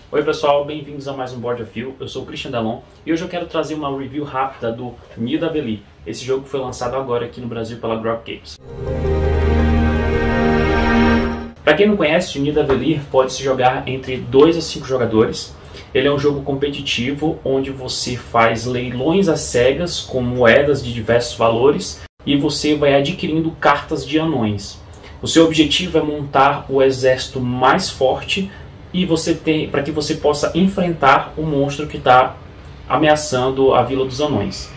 Oi pessoal, bem-vindos a mais um Board of View. Eu sou o Christian Dalon e hoje eu quero trazer uma review rápida do Nidavellir. Esse jogo foi lançado agora aqui no Brasil pela Grok Games. Para quem não conhece, o Nidavellir pode se jogar entre 2 a 5 jogadores. Ele é um jogo competitivo onde você faz leilões às cegas com moedas de diversos valores e você vai adquirindo cartas de anões. O seu objetivo é montar o exército mais forte e para que você possa enfrentar o monstro que está ameaçando a Vila dos Anões.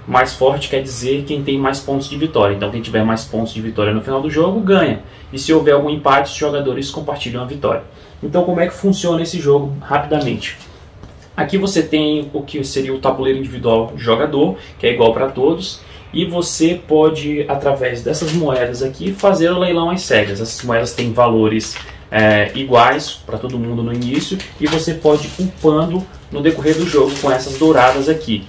Mais forte quer dizer quem tem mais pontos de vitória. Então quem tiver mais pontos de vitória no final do jogo ganha. E se houver algum empate, os jogadores compartilham a vitória. Então como é que funciona esse jogo rapidamente? Aqui você tem o que seria o tabuleiro individual de jogador, que é igual para todos. E você pode, através dessas moedas aqui, fazer o leilão às cegas. Essas moedas têm valores iguais para todo mundo no início. E você pode ir upando no decorrer do jogo com essas douradas aqui.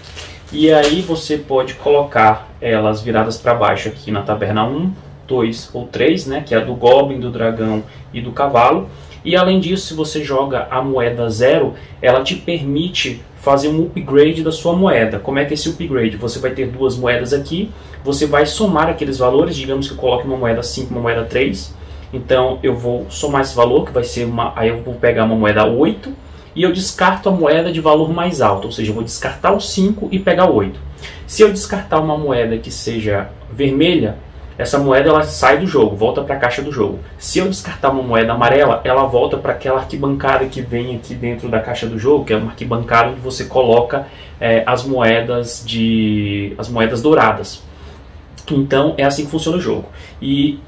E aí você pode colocar elas viradas para baixo aqui na taberna 1, 2 ou 3, né, que é a do Goblin, do Dragão e do Cavalo. E além disso, se você joga a moeda 0, ela te permite fazer um upgrade da sua moeda. Como é que é esse upgrade? Você vai ter 2 moedas aqui, você vai somar aqueles valores, digamos que eu coloque uma moeda 5, uma moeda 3. Então eu vou somar esse valor, que vai ser aí eu vou pegar uma moeda 8, e eu descarto a moeda de valor mais alto, ou seja, eu vou descartar o 5 e pegar o 8. Se eu descartar uma moeda que seja vermelha, essa moeda ela sai do jogo, volta para a caixa do jogo. Se eu descartar uma moeda amarela, ela volta para aquela arquibancada que vem aqui dentro da caixa do jogo, que é uma arquibancada onde você coloca as moedas douradas. Então é assim que funciona o jogo. E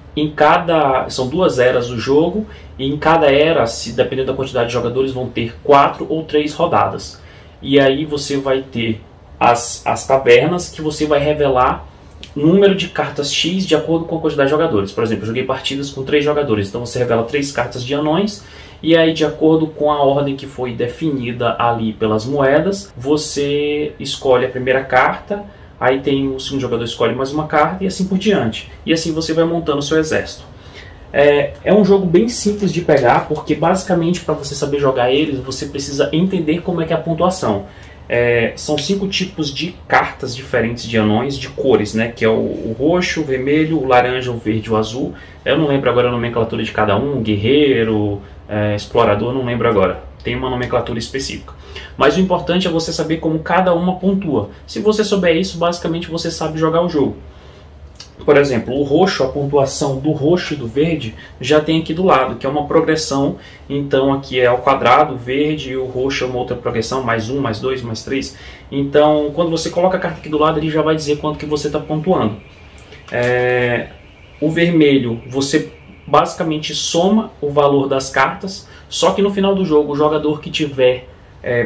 são 2 eras do jogo, e em cada era, dependendo da quantidade de jogadores, vão ter 4 ou 3 rodadas. E aí você vai ter as tabernas, que você vai revelar número de cartas X de acordo com a quantidade de jogadores. Por exemplo, eu joguei partidas com 3 jogadores, então você revela 3 cartas de anões, e aí de acordo com a ordem que foi definida ali pelas moedas, você escolhe a primeira carta, aí tem o segundo jogador escolhe mais uma carta e assim por diante. E assim você vai montando o seu exército. É um jogo bem simples de pegar, porque basicamente para você saber jogar eles, você precisa entender como é que é a pontuação. São 5 tipos de cartas diferentes de anões, de cores, né? Que é o roxo, o vermelho, o laranja, o verde e o azul. Eu não lembro agora a nomenclatura de cada um, guerreiro, explorador, não lembro agora. Tem uma nomenclatura específica. Mas o importante é você saber como cada uma pontua. Se você souber isso, basicamente você sabe jogar o jogo. Por exemplo, o roxo, a pontuação do roxo e do verde já tem aqui do lado, que é uma progressão. Então aqui é ao quadrado, o verde, e o roxo é uma outra progressão, mais 1, mais 2, mais 3. Então quando você coloca a carta aqui do lado, ele já vai dizer quanto que você está pontuando. O vermelho, você basicamente soma o valor das cartas, só que no final do jogo, o jogador que tiver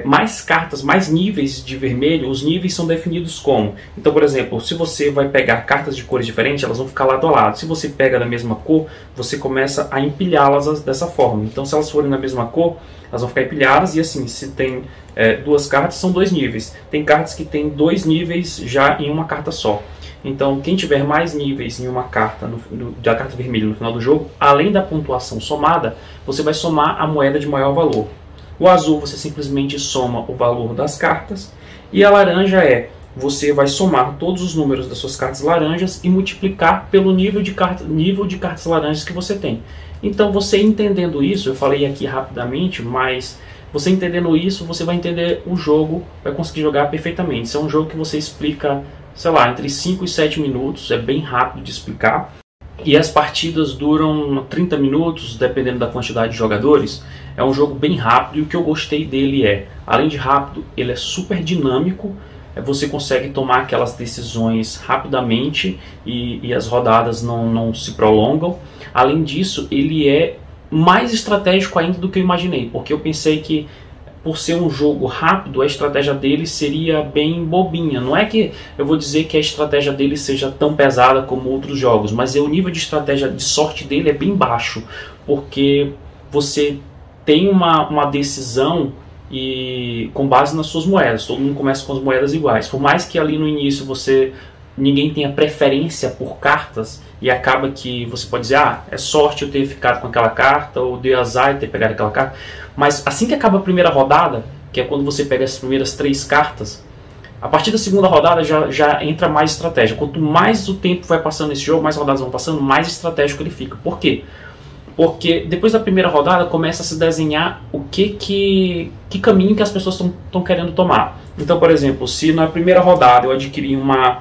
mais cartas, mais níveis de vermelho, os níveis são definidos como. Então, por exemplo, se você vai pegar cartas de cores diferentes, elas vão ficar lado a lado. Se você pega da mesma cor, você começa a empilhá-las dessa forma. Então, se elas forem da mesma cor, elas vão ficar empilhadas. E assim, se tem 2 cartas, são 2 níveis. Tem cartas que tem 2 níveis já em uma carta só. Então, quem tiver mais níveis em uma carta, da carta vermelha no final do jogo, além da pontuação somada, você vai somar a moeda de maior valor. O azul você simplesmente soma o valor das cartas, e a laranja você vai somar todos os números das suas cartas laranjas e multiplicar pelo nível de cartas laranjas que você tem. Então você entendendo isso, eu falei aqui rapidamente, mas você entendendo isso, você vai entender o jogo, vai conseguir jogar perfeitamente. Isso é um jogo que você explica, sei lá, entre 5 e 7 minutos, é bem rápido de explicar. E as partidas duram 30 minutos, dependendo da quantidade de jogadores. É um jogo bem rápido, e o que eu gostei dele além de rápido, ele é super dinâmico. Você consegue tomar aquelas decisões rapidamente e as rodadas não se prolongam. Além disso, ele é mais estratégico ainda do que eu imaginei, porque eu pensei que, por ser um jogo rápido, a estratégia dele seria bem bobinha. Não é que eu vou dizer que a estratégia dele seja tão pesada como outros jogos, mas o nível de estratégia de sorte dele é bem baixo, porque você tem uma decisão com base nas suas moedas. Todo mundo começa com as moedas iguais. Por mais que ali no início você ninguém tenha preferência por cartas e acaba que você pode dizer, ah, é sorte eu ter ficado com aquela carta, ou deu azar de ter pegado aquela carta. Mas assim que acaba a primeira rodada, que é quando você pega as primeiras 3 cartas, a partir da segunda rodada já entra mais estratégia. Quanto mais o tempo vai passando nesse jogo, mais rodadas vão passando, mais estratégico ele fica. Por quê? Porque depois da primeira rodada começa a se desenhar o que caminho que as pessoas estão querendo tomar. Então, por exemplo, se na primeira rodada eu adquirir uma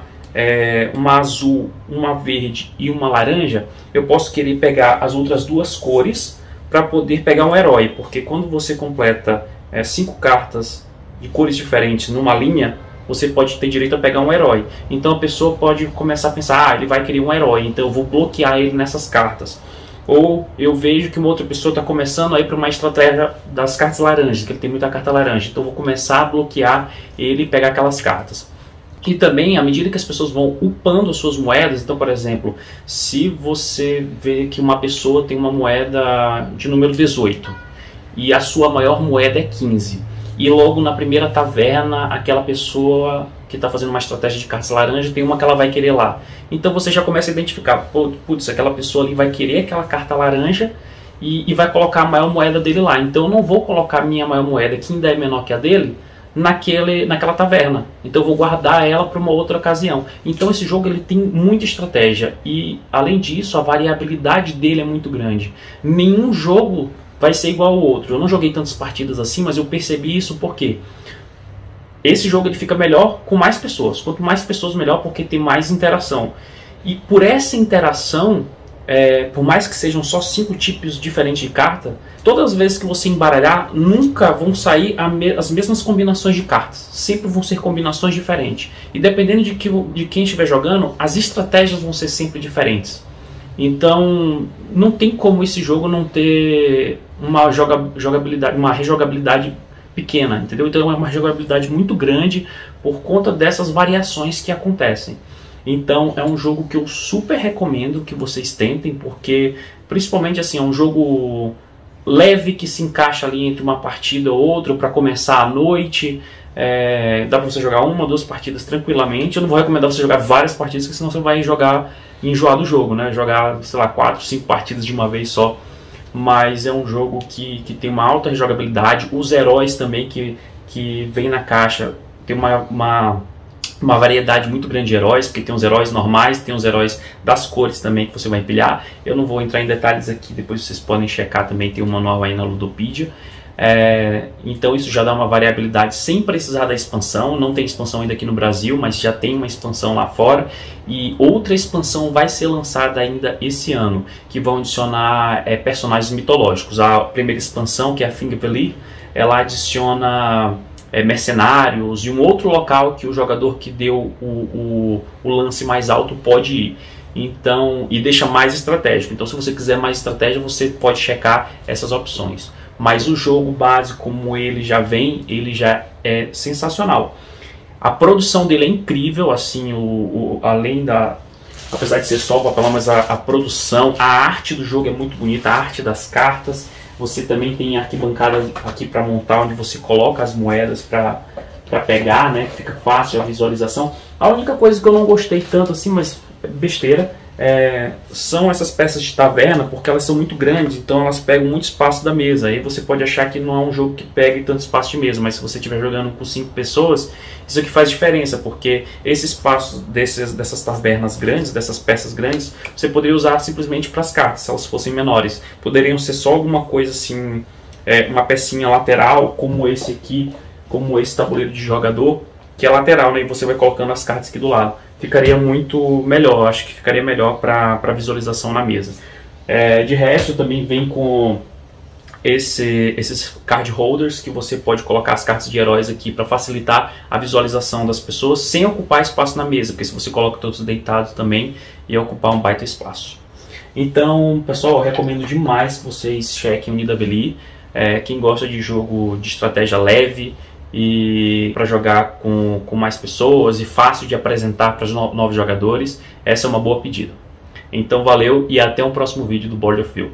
azul, uma verde e uma laranja, eu posso querer pegar as outras 2 cores para poder pegar um herói. Porque quando você completa 5 cartas de cores diferentes numa linha, você pode ter direito a pegar um herói. Então a pessoa pode começar a pensar, ah, ele vai querer um herói, então eu vou bloquear ele nessas cartas. Ou eu vejo que uma outra pessoa está começando a ir para uma estratégia das cartas laranjas, que ele tem muita carta laranja, então eu vou começar a bloquear ele e pegar aquelas cartas. E também, à medida que as pessoas vão upando as suas moedas, então, por exemplo, se você vê que uma pessoa tem uma moeda de número 18 e a sua maior moeda é 15, e logo na primeira taverna aquela pessoa que está fazendo uma estratégia de cartas laranja tem uma que ela vai querer lá. Então você já começa a identificar, putz, aquela pessoa ali vai querer aquela carta laranja e vai colocar a maior moeda dele lá. Então eu não vou colocar a minha maior moeda, que ainda é menor que a dele, naquela taverna. Então eu vou guardar ela para uma outra ocasião. Então esse jogo ele tem muita estratégia e, além disso, a variabilidade dele é muito grande. Nenhum jogo vai ser igual ao outro. Eu não joguei tantas partidas assim, mas eu percebi isso porque esse jogo ele fica melhor com mais pessoas. Quanto mais pessoas, melhor, porque tem mais interação. E por essa interação, por mais que sejam só 5 tipos diferentes de carta, todas as vezes que você embaralhar, nunca vão sair as mesmas combinações de cartas. Sempre vão ser combinações diferentes. E dependendo de quem estiver jogando, as estratégias vão ser sempre diferentes. Então, não tem como esse jogo não ter uma jogabilidade, uma rejogabilidade pequena, entendeu? Então é uma jogabilidade muito grande por conta dessas variações que acontecem. Então é um jogo que eu super recomendo que vocês tentem, porque principalmente assim, é um jogo leve que se encaixa ali entre uma partida ou outra para começar à noite. Dá para você jogar 1 ou 2 partidas tranquilamente. Eu não vou recomendar você jogar várias partidas, porque senão você vai enjoar do jogo, né? Jogar, sei lá, 4, 5 partidas de uma vez só. Mas é um jogo que tem uma alta jogabilidade. Os heróis também que vem na caixa tem uma variedade muito grande de heróis, porque tem os heróis normais, tem os heróis das cores também que você vai empilhar. Eu não vou entrar em detalhes aqui, depois vocês podem checar também, tem um manual aí na Ludopedia. Então isso já dá uma variabilidade sem precisar da expansão. Não tem expansão ainda aqui no Brasil, mas já tem uma expansão lá fora. E outra expansão vai ser lançada ainda esse ano, que vão adicionar personagens mitológicos. A primeira expansão, que é a Thingvellir, ela adiciona mercenários e um outro local que o jogador que deu o lance mais alto pode ir. Então, e deixa mais estratégico. Então se você quiser mais estratégia, você pode checar essas opções. Mas o jogo base, como ele já vem, ele já é sensacional. A produção dele é incrível, assim, além da... Apesar de ser só o papelão, mas a produção, a arte do jogo é muito bonita, a arte das cartas. Você também tem arquibancada aqui para montar, onde você coloca as moedas para pegar, né? Fica fácil a visualização. A única coisa que eu não gostei tanto assim, mas besteira, são essas peças de taverna, porque elas são muito grandes, então elas pegam muito espaço da mesa. Aí você pode achar que não é um jogo que pegue tanto espaço de mesa, mas se você estiver jogando com 5 pessoas, isso aqui faz diferença, porque esse espaço dessas tavernas grandes, dessas peças grandes, você poderia usar simplesmente para as cartas, se elas fossem menores. Poderiam ser só alguma coisa assim, uma pecinha lateral, como esse aqui, como esse tabuleiro de jogador, que é lateral, né? E você vai colocando as cartas aqui do lado. Ficaria muito melhor, acho que ficaria melhor para visualização na mesa. De resto, também vem com esses card holders, que você pode colocar as cartas de heróis aqui para facilitar a visualização das pessoas, sem ocupar espaço na mesa, porque se você coloca todos deitados também, ia ocupar um baita espaço. Então, pessoal, eu recomendo demais que vocês chequem o Nidavellir. Quem gosta de jogo de estratégia leve e para jogar com mais pessoas e fácil de apresentar para os novos jogadores, essa é uma boa pedida. Então valeu e até um próximo vídeo do Board of View.